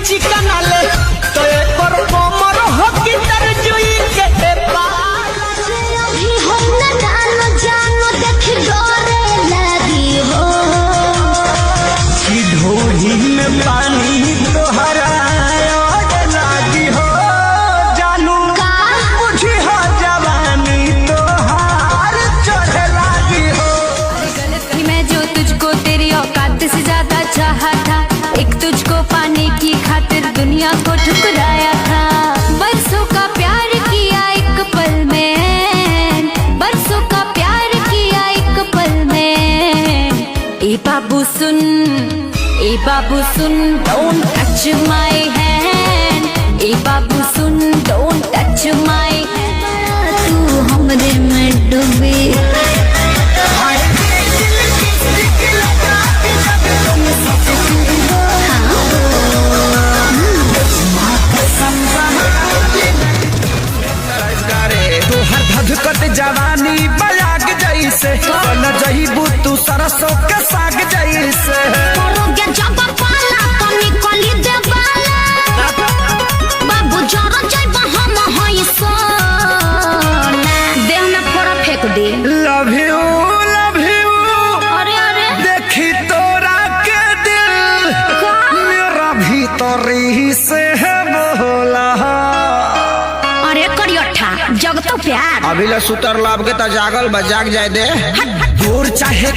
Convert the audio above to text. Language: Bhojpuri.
चिकना ले तो पर कोमर हो कि तरजुई के पार अभी हम न जानो देख डरे लगी हो कि ढोली में पानी तोहरा लागी हो जानू बुझी हो जवानी तोहार चढ़े लागी हो। मैं जो तुझको तेरी औकात से ज्यादा चाहा था, एक तुझको पाने की खातिर दुनिया को ठुकराया था। बरसों का प्यार किया एक पल में, बरसों का प्यार किया एक पल में। ए बाबू सुन don't touch my hand, ए बाबू सुन don't touch my hand। तू हमरे में डूबी तोहर धधकत जवानी बयाग जैसे न जईबू तू सरसों के साग जैसे। करोगे जब पाला तो निकली देवाला बाबू जरा जाइब हम होई सोना देह में फोड़ा फेंक दे। लव यू अरे अरे देखी तोरा के दिल मेरा भीतरी से है बोला। अरे करियठा जग तो प्यार अभी ले सुतर लाभ के तो जागल बजाग जाए दे दूर चाहे